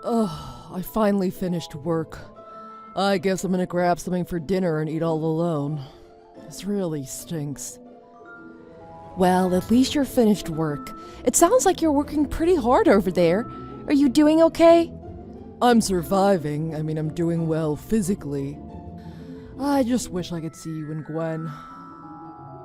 Oh, I finally finished work. I guess I'm gonna grab something for dinner and eat all alone. This really stinks. Well, at least you're finished work. It sounds like you're working pretty hard over there. Are you doing okay? I'm surviving. I'm doing well physically. I just wish I could see you and Gwen.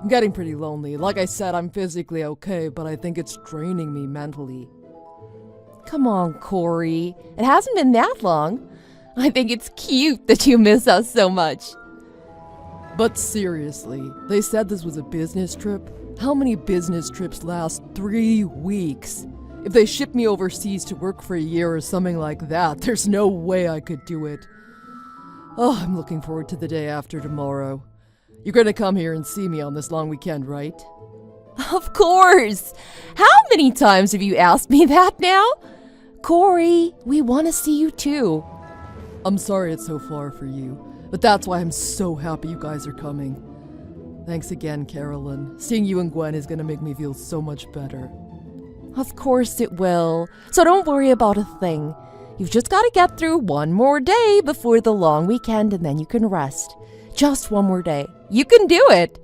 I'm getting pretty lonely. Like I said, I'm physically okay, but I think it's draining me mentally. Come on, Corey. It hasn't been that long. I think it's cute that you miss us so much. But seriously, they said this was a business trip. How many business trips last 3 weeks? If they ship me overseas to work for a year or something like that, there's no way I could do it. Oh, I'm looking forward to the day after tomorrow. You're gonna come here and see me on this long weekend, right? Of course! How many times have you asked me that now? Corey, we want to see you too. I'm sorry it's so far for you, but that's why I'm so happy you guys are coming. Thanks again, Carolyn. Seeing you and Gwen is gonna make me feel so much better. Of course it will. So don't worry about a thing. You've just got to get through one more day before the long weekend and then you can rest. Just one more day. You can do it.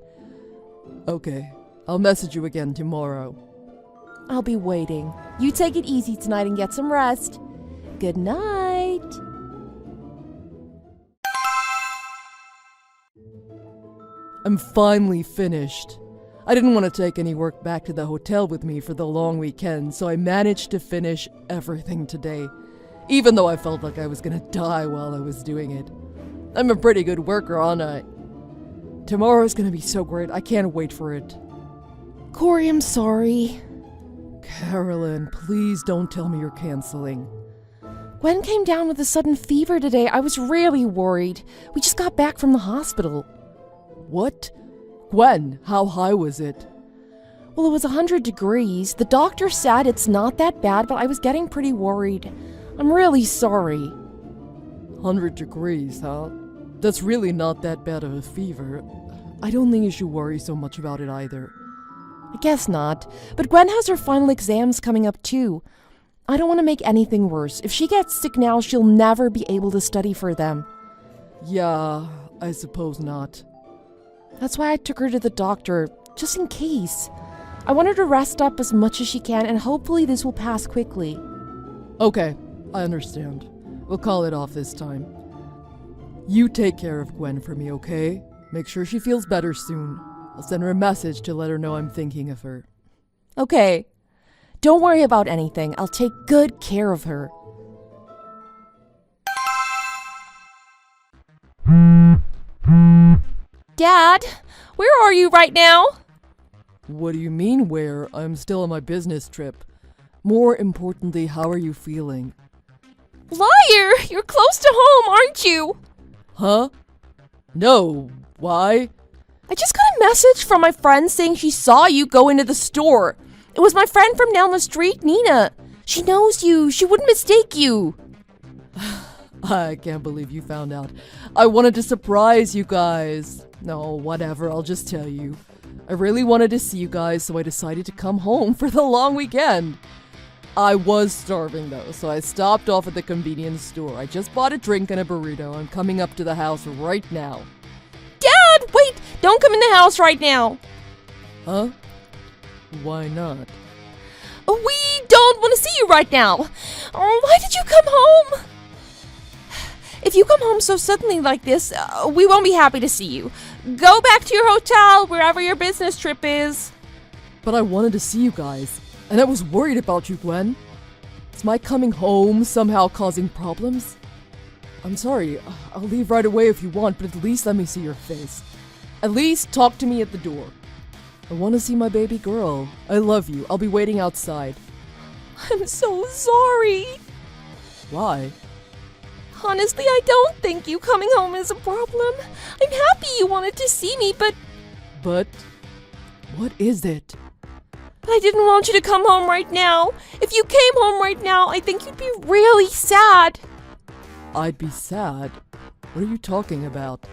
Okay, I'll message you again tomorrow. I'll be waiting. You take it easy tonight and get some rest. Good night. I'm finally finished. I didn't want to take any work back to the hotel with me for the long weekend, so I managed to finish everything today, even though I felt like I was gonna die while I was doing it. I'm a pretty good worker, aren't I? Tomorrow's gonna be so great, I can't wait for it. Corey, I'm sorry. Carolyn, please don't tell me you're canceling. Gwen came down with a sudden fever today. I was really worried. We just got back from the hospital. What? Gwen, how high was it? Well, it was 100 degrees. The doctor said it's not that bad, but I was getting pretty worried. I'm really sorry. 100 degrees, huh? That's really not that bad of a fever. I don't think you should worry so much about it either. I guess not. But Gwen has her final exams coming up too. I don't want to make anything worse. If she gets sick now, she'll never be able to study for them. Yeah, I suppose not. That's why I took her to the doctor, just in case. I want her to rest up as much as she can, and hopefully this will pass quickly. Okay, I understand. We'll call it off this time. You take care of Gwen for me, okay? Make sure she feels better soon. I'll send her a message to let her know I'm thinking of her. Okay. Don't worry about anything. I'll take good care of her. Dad, where are you right now? What do you mean where? I'm still on my business trip. More importantly, how are you feeling? Liar! You're close to home, aren't you? Huh? No. Why? I just got a message from my friend saying she saw you go into the store. It was my friend from down the street, Nina. She knows you. She wouldn't mistake you. I can't believe you found out. I wanted to surprise you guys. No, whatever, I'll just tell you. I really wanted to see you guys, so I decided to come home for the long weekend. I was starving though, so I stopped off at the convenience store. I just bought a drink and a burrito. I'm coming up to the house right now. Dad, wait! Don't come in the house right now. Huh? Why not? We don't want to see you right now. Oh, why did you come home? If you come home so suddenly like this, we won't be happy to see you. Go back to your hotel, wherever your business trip is. But I wanted to see you guys, and I was worried about you, Gwen. Is my coming home somehow causing problems? I'm sorry, I'll leave right away if you want, but at least let me see your face. At least talk to me at the door. I want to see my baby girl. I love you. I'll be waiting outside. I'm so sorry. Why? Honestly, I don't think you coming home is a problem. I'm happy you wanted to see me, but... But? What is it? I didn't want you to come home right now. If you came home right now, I think you'd be really sad. I'd be sad? What are you talking about?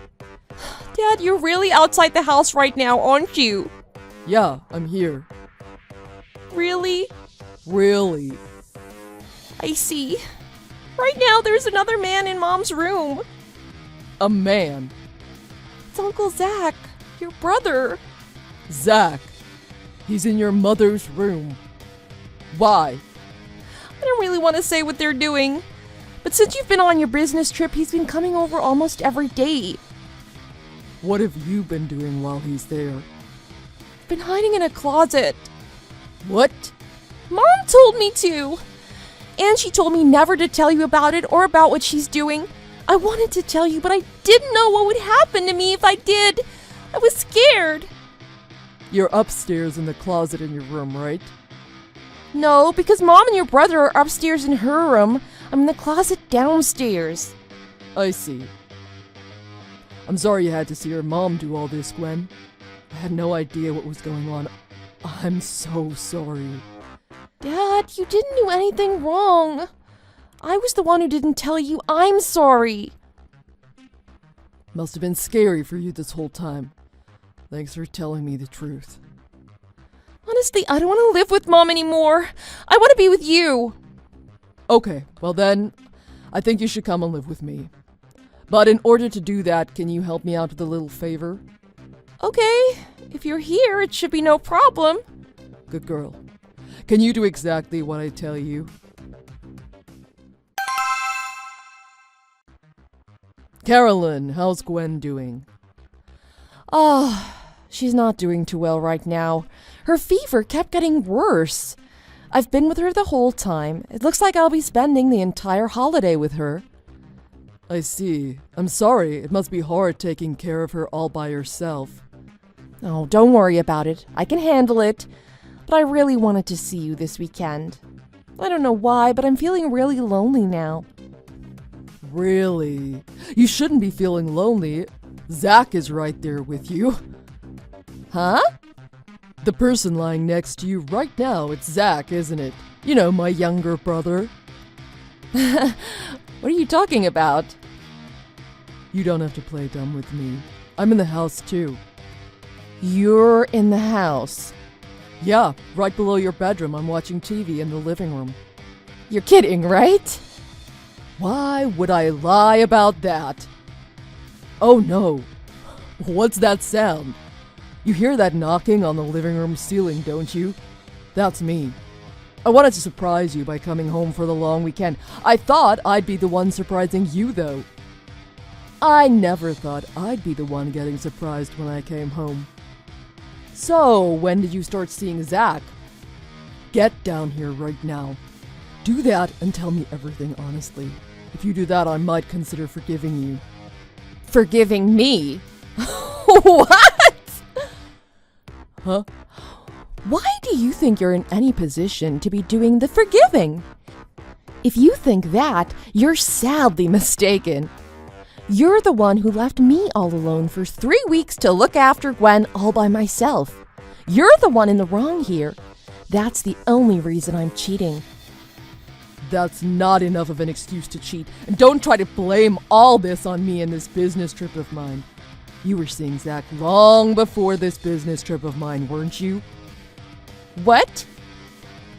Dad, you're really outside the house right now, aren't you? Yeah, I'm here. Really? Really? I see. Right now, there's another man in Mom's room. A man? It's Uncle Zach, your brother. Zach. He's in your mother's room. Why? I don't really want to say what they're doing, but since you've been on your business trip, he's been coming over almost every day. What have you been doing while he's there? I've been hiding in a closet. What? Mom told me to. And she told me never to tell you about it or about what she's doing. I wanted to tell you, but I didn't know what would happen to me if I did. I was scared. You're upstairs in the closet in your room, right? No, because Mom and your brother are upstairs in her room. I'm in the closet downstairs. I see. I'm sorry you had to see your mom do all this, Gwen. I had no idea what was going on. I'm so sorry. Dad, you didn't do anything wrong. I was the one who didn't tell you. I'm sorry. Must have been scary for you this whole time. Thanks for telling me the truth. Honestly, I don't want to live with Mom anymore. I want to be with you. Okay, well then, I think you should come and live with me. But in order to do that, can you help me out with a little favor? Okay, if you're here, it should be no problem. Good girl. Can you do exactly what I tell you? Carolyn, how's Gwen doing? Oh, she's not doing too well right now. Her fever kept getting worse. I've been with her the whole time. It looks like I'll be spending the entire holiday with her. I see. I'm sorry. It must be hard taking care of her all by yourself. Oh, don't worry about it. I can handle it. But I really wanted to see you this weekend. I don't know why, but I'm feeling really lonely now. Really? You shouldn't be feeling lonely. Zach is right there with you. Huh? The person lying next to you right now, it's Zach, isn't it? You know, my younger brother. What are you talking about? You don't have to play dumb with me. I'm in the house too. You're in the house? Yeah, right below your bedroom. I'm watching TV in the living room. You're kidding, right? Why would I lie about that? Oh no. What's that sound? You hear that knocking on the living room ceiling, don't you? That's me. I wanted to surprise you by coming home for the long weekend. I thought I'd be the one surprising you, though. I never thought I'd be the one getting surprised when I came home. So, when did you start seeing Zach? Get down here right now. Do that and tell me everything honestly. If you do that, I might consider forgiving you. Forgiving me? What? Huh? Why do you think you're in any position to be doing the forgiving? If you think that, you're sadly mistaken. You're the one who left me all alone for 3 weeks to look after Gwen all by myself. You're the one in the wrong here. That's the only reason I'm cheating. That's not enough of an excuse to cheat. And don't try to blame all this on me and this business trip of mine. You were seeing Zach long before this business trip of mine, weren't you? What?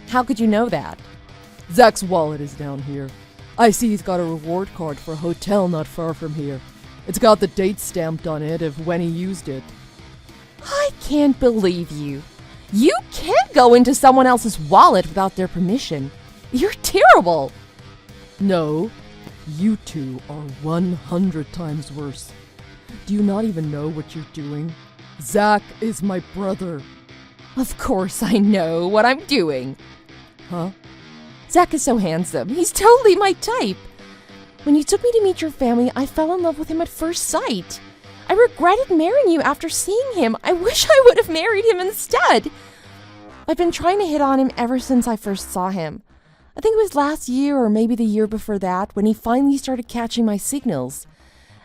How could you know that? Zach's wallet is down here. I see he's got a reward card for a hotel not far from here. It's got the date stamped on it of when he used it. I can't believe you. You can't go into someone else's wallet without their permission. You're terrible. No, you two are 100 times worse. Do you not even know what you're doing? Zach is my brother. Of course I know what I'm doing. Huh? Zach is so handsome. He's totally my type. When you took me to meet your family, I fell in love with him at first sight. I regretted marrying you after seeing him. I wish I would have married him instead. I've been trying to hit on him ever since I first saw him. I think it was last year or maybe the year before that when he finally started catching my signals.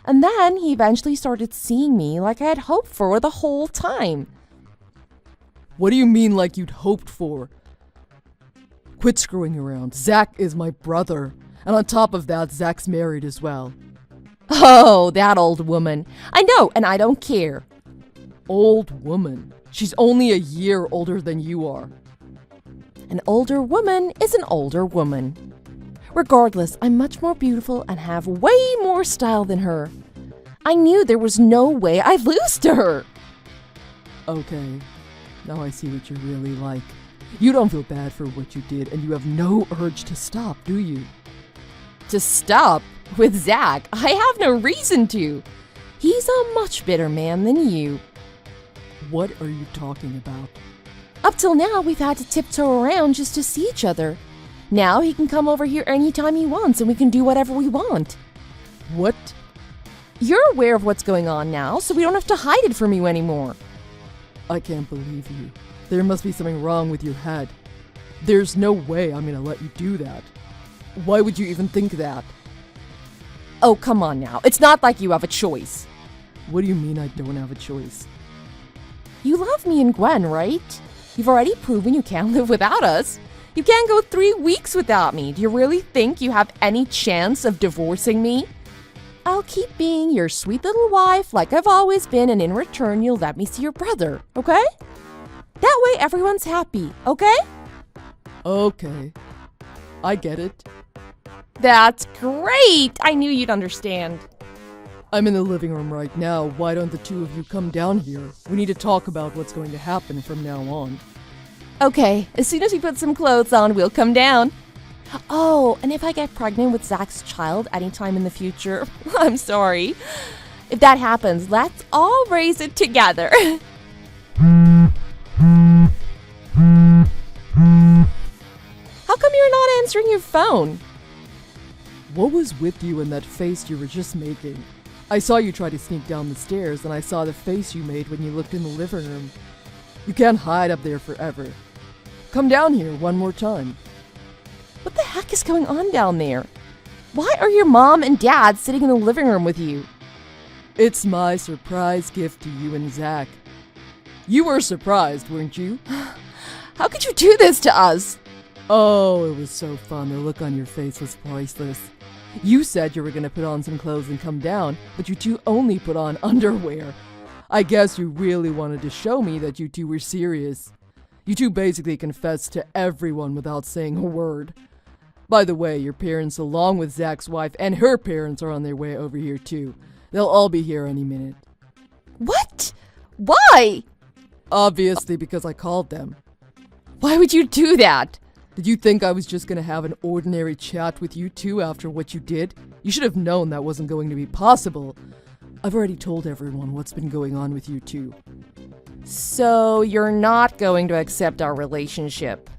And then he eventually started seeing me like I had hoped for the whole time. What do you mean like you'd hoped for? Quit screwing around. Zach is my brother. And on top of that, Zach's married as well. Oh, that old woman. I know, and I don't care. Old woman? She's only a year older than you are. An older woman is an older woman. Regardless, I'm much more beautiful and have way more style than her. I knew there was no way I'd lose to her. Okay, now I see what you're really like. You don't feel bad for what you did, and you have no urge to stop, do you? To stop? With Zach, I have no reason to. He's a much better man than you. What are you talking about? Up till now, we've had to tiptoe around just to see each other. Now he can come over here anytime he wants, and we can do whatever we want. What? You're aware of what's going on now, so we don't have to hide it from you anymore. I can't believe you. There must be something wrong with your head. There's no way I'm gonna let you do that. Why would you even think that? Oh, come on now. It's not like you have a choice. What do you mean I don't have a choice? You love me and Gwen, right? You've already proven you can't live without us. You can't go 3 weeks without me. Do you really think you have any chance of divorcing me? I'll keep being your sweet little wife like I've always been, and in return you'll let me see your brother, okay? That way everyone's happy, okay? Okay. I get it. That's great! I knew you'd understand. I'm in the living room right now. Why don't the two of you come down here? We need to talk about what's going to happen from now on. Okay, as soon as we put some clothes on, we'll come down. Oh, and if I get pregnant with Zach's child anytime in the future, I'm sorry. If that happens, let's all raise it together. How come you're not answering your phone? What was with you and that face you were just making? I saw you try to sneak down the stairs, and I saw the face you made when you looked in the living room. You can't hide up there forever. Come down here one more time. What the heck is going on down there? Why are your mom and dad sitting in the living room with you? It's my surprise gift to you and Zach. You were surprised, weren't you? How could you do this to us? Oh, it was so fun. The look on your face was priceless. You said you were going to put on some clothes and come down, but you two only put on underwear. I guess you really wanted to show me that you two were serious. You two basically confessed to everyone without saying a word. By the way, your parents, along with Zach's wife and her parents, are on their way over here too. They'll all be here any minute. What? Why? Obviously, because I called them. Why would you do that? Did you think I was just gonna have an ordinary chat with you two after what you did? You should have known that wasn't going to be possible. I've already told everyone what's been going on with you two. So you're not going to accept our relationship?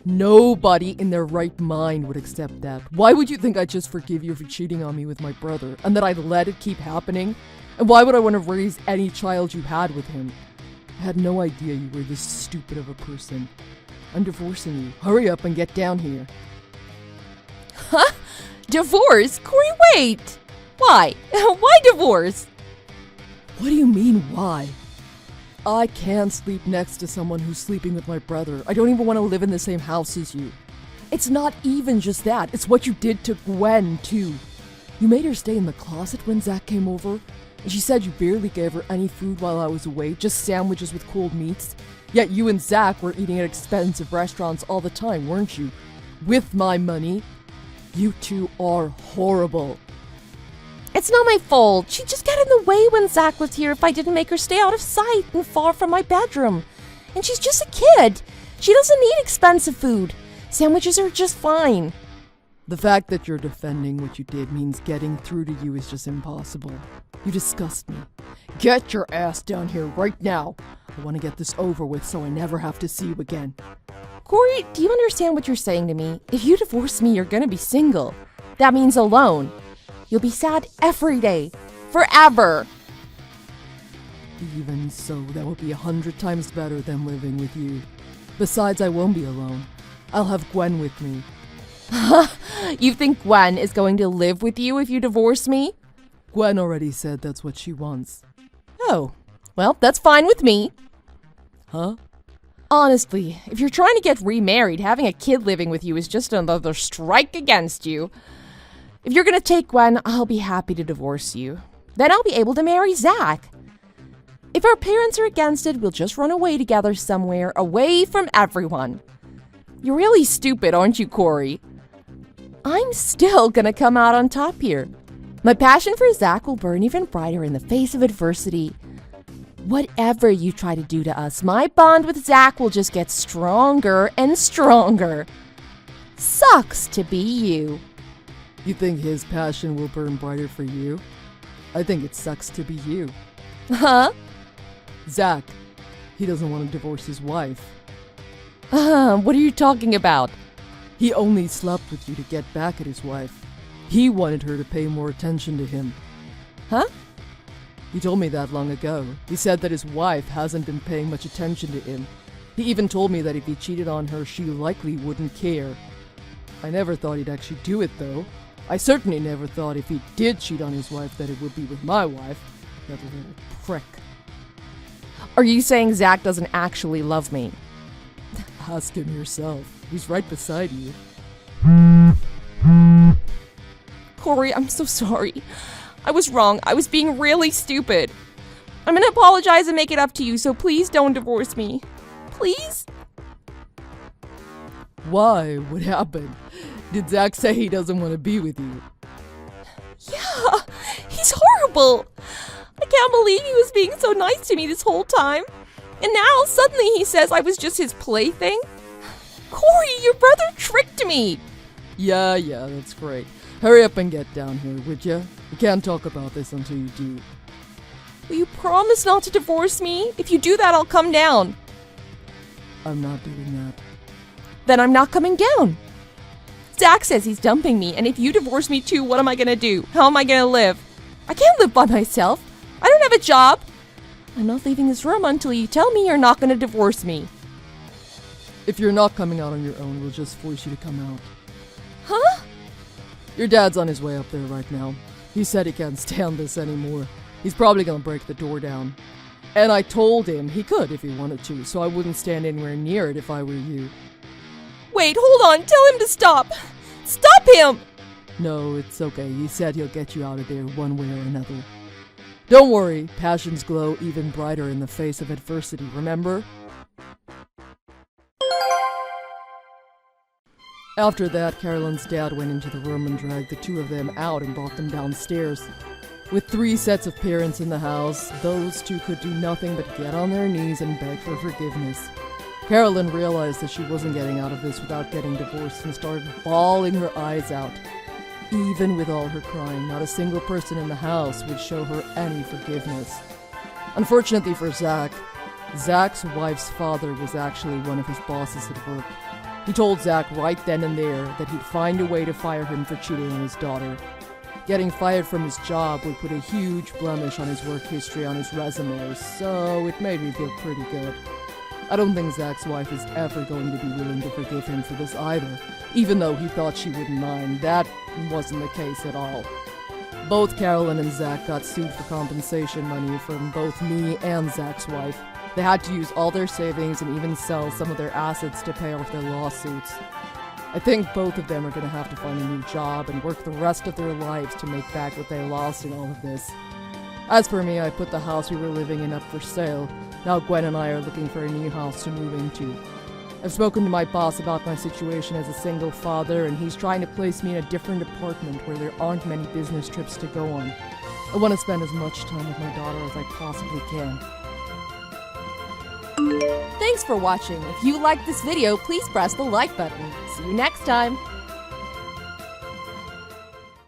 Nobody in their right mind would accept that. Why would you think I'd just forgive you for cheating on me with my brother, and that I'd let it keep happening? And why would I want to raise any child you had with him? I had no idea you were this stupid of a person. I'm divorcing you. Hurry up and get down here. Huh? Divorce? Corey, wait! Why? Why divorce? What do you mean, why? I can't sleep next to someone who's sleeping with my brother. I don't even want to live in the same house as you. It's not even just that. It's what you did to Gwen, too. You made her stay in the closet when Zach came over, and she said you barely gave her any food while I was away, just sandwiches with cold meats. Yet you and Zach were eating at expensive restaurants all the time, weren't you? With my money. You two are horrible. It's not my fault. She'd just get in the way when Zach was here if I didn't make her stay out of sight and far from my bedroom. And she's just a kid. She doesn't need expensive food. Sandwiches are just fine. The fact that you're defending what you did means getting through to you is just impossible. You disgust me. Get your ass down here right now. I want to get this over with so I never have to see you again. Corey, do you understand what you're saying to me? If you divorce me, you're gonna be single. That means alone. You'll be sad every day. Forever. Even so, that would be 100 times better than living with you. Besides, I won't be alone. I'll have Gwen with me. You think Gwen is going to live with you if you divorce me? Gwen already said that's what she wants. Oh, well, that's fine with me. Huh? Honestly, if you're trying to get remarried, having a kid living with you is just another strike against you. If you're gonna take Gwen, I'll be happy to divorce you. Then I'll be able to marry Zach. If our parents are against it, we'll just run away together somewhere, away from everyone. You're really stupid, aren't you, Corey? I'm still gonna come out on top here. My passion for Zach will burn even brighter in the face of adversity. Whatever you try to do to us, my bond with Zach will just get stronger and stronger. Sucks to be you. You think his passion will burn brighter for you? I think it sucks to be you. Huh? Zach, he doesn't want to divorce his wife. What are you talking about? He only slept with you to get back at his wife. He wanted her to pay more attention to him. Huh? He told me that long ago. He said that his wife hasn't been paying much attention to him. He even told me that if he cheated on her, she likely wouldn't care. I never thought he'd actually do it, though. I certainly never thought if he did cheat on his wife that it would be with my wife. That little prick. Are you saying Zach doesn't actually love me? Ask him yourself. He's right beside you. Corey, I'm so sorry. I was wrong. I was being really stupid. I'm gonna apologize and make it up to you, so please don't divorce me. Please? Why? What happened? Did Zach say he doesn't want to be with you? Yeah, he's horrible. I can't believe he was being so nice to me this whole time. And now suddenly he says I was just his plaything? Corey, your brother tricked me. Yeah, that's great. Hurry up and get down here, would ya? We can't talk about this until you do. Will you promise not to divorce me? If you do that, I'll come down. I'm not doing that. Then I'm not coming down. Zach says he's dumping me, and if you divorce me too, what am I gonna do? How am I gonna live? I can't live by myself. I don't have a job. I'm not leaving this room until you tell me you're not gonna divorce me. If you're not coming out on your own, we'll just force you to come out. Huh? Your dad's on his way up there right now. He said he can't stand this anymore. He's probably gonna break the door down. And I told him he could if he wanted to, so I wouldn't stand anywhere near it if I were you. Wait, hold on. Tell him to stop. Stop him! No, it's okay. He said he'll get you out of there one way or another. Don't worry, passions glow even brighter in the face of adversity, remember? After that, Carolyn's dad went into the room and dragged the two of them out and brought them downstairs. With 3 sets of parents in the house, those two could do nothing but get on their knees and beg for forgiveness. Carolyn realized that she wasn't getting out of this without getting divorced and started bawling her eyes out. Even with all her crying, not a single person in the house would show her any forgiveness. Unfortunately for Zach, Zach's wife's father was actually one of his bosses at work. He told Zach right then and there that he'd find a way to fire him for cheating on his daughter. Getting fired from his job would put a huge blemish on his work history on his resume, so it made me feel pretty good. I don't think Zach's wife is ever going to be willing to forgive him for this either, even though he thought she wouldn't mind. That wasn't the case at all. Both Carolyn and Zach got sued for compensation money from both me and Zach's wife. They had to use all their savings and even sell some of their assets to pay off their lawsuits. I think both of them are going to have to find a new job and work the rest of their lives to make back what they lost in all of this. As for me, I put the house we were living in up for sale. Now Gwen and I are looking for a new house to move into. I've spoken to my boss about my situation as a single father, and he's trying to place me in a different apartment where there aren't many business trips to go on. I want to spend as much time with my daughter as I possibly can. Thanks for watching. If you liked this video, please press the like button. See you next time.